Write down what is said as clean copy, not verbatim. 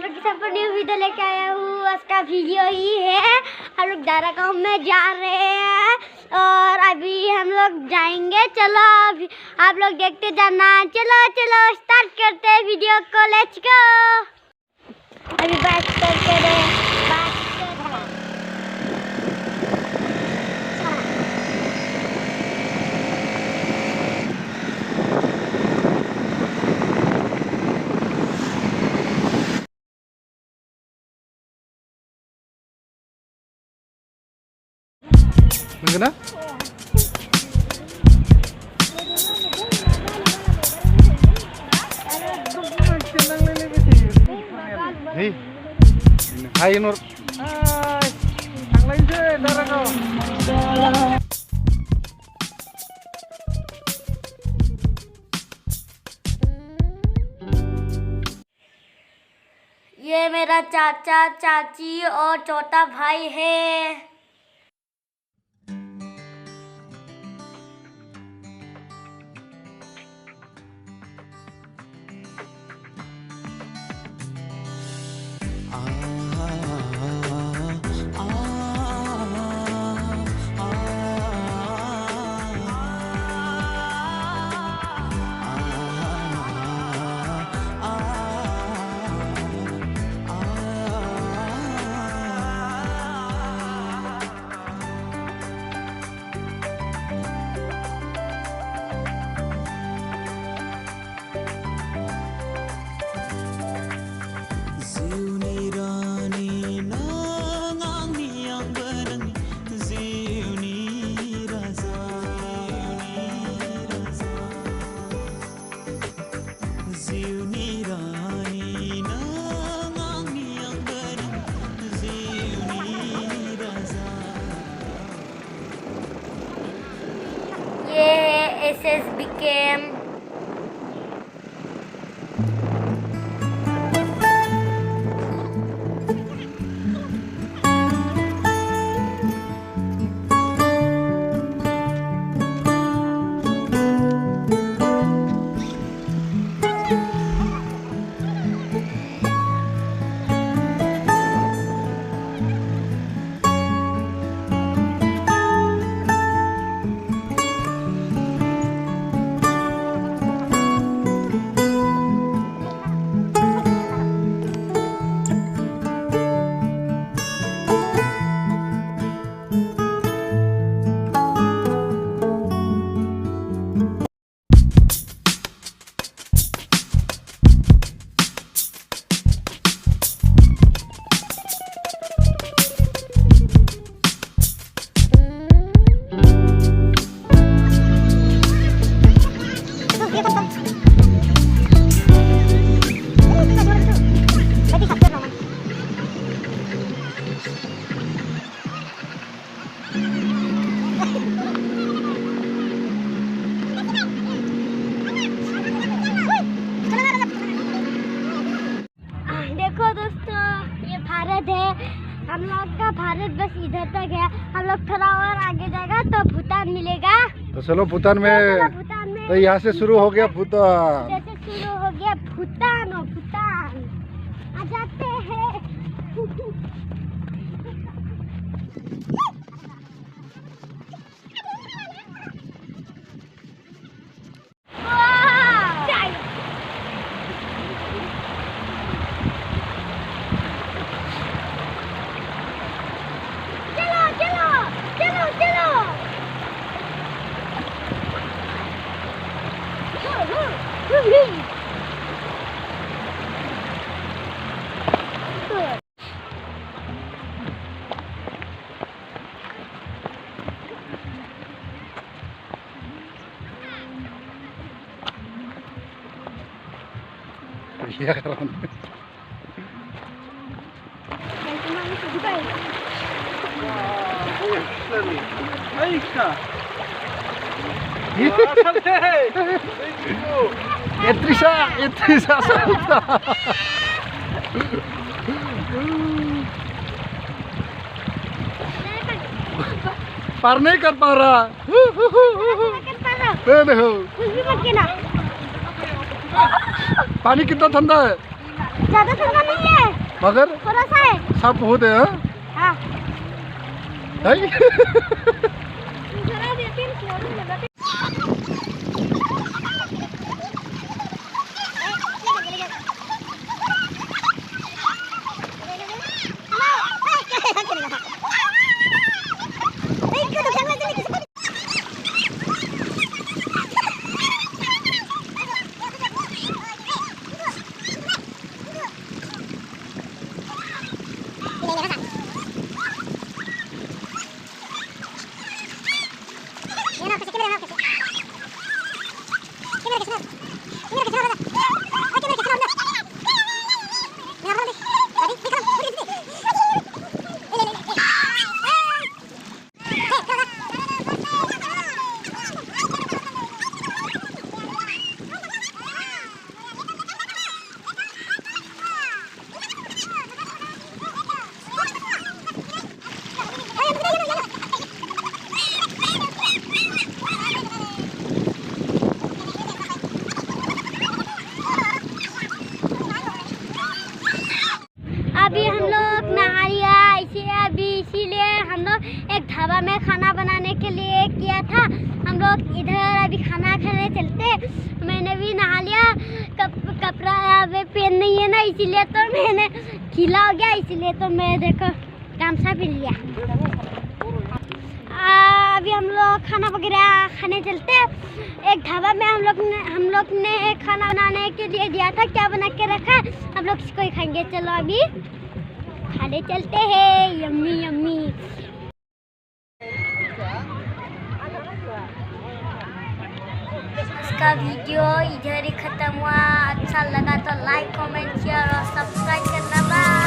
लोग के साथ न्यू वीडियो लेके आया हूँ। उसका वीडियो ही है। हम लोग दारा गाँव में जा रहे हैं और अभी हम लोग जाएंगे। चलो अभी आप लोग देखते जाना। चलो चलो स्टार्ट करते हैं वीडियो को। Let's go. अभी बात करते रहे। Mana? Hei, hai Nur. Hai, yang lain sih, darah kau. ये मेरा चाचा चाची और छोटा भाई है। ये है SSB कैम्प। देखो दोस्तों, ये भारत है। हम लोग का भारत बस इधर तक है। हम लोग थोड़ा और आगे जाएगा तो भूटान मिलेगा। तो चलो भूटान में। तो यहाँ से शुरू हो गया भूटान। जैसे शुरू हो गया भूटान और भूटान आ जाते हैं। Iya kan. Etrisa salta. पार नहीं कर पा रहा। देखो पानी कितना ठंडा है। ज्यादा ठंडा नहीं है। मगर थोड़ा सा है। सांप बहुत है हाँ? हाँ। है? अभी हम लोग नहा लिया इसीलिए हम लोग एक ढाबा में खाना बनाने के लिए किया था। हम लोग इधर अभी खाना खाने चलते। मैंने भी नहा लिया, कपड़ा अभी पहन नहीं है ना, इसीलिए तो मैंने गीला हो गया, इसीलिए तो मैं देखो गामछा पहन लिया। अभी हम लोग खाना वगैरह खाने चलते। एक ढाबा में हम लोग ने खाना बनाने के लिए दिया था। क्या बना के रखा है हम लोग इसको ही खाएंगे। चलो अभी खाने चलते हैं। Yummy yummy. इसका वीडियो इधर ही खत्म हुआ। अच्छा लगा तो लाइक कमेंट शेयर और सब्सक्राइब करना। बाय।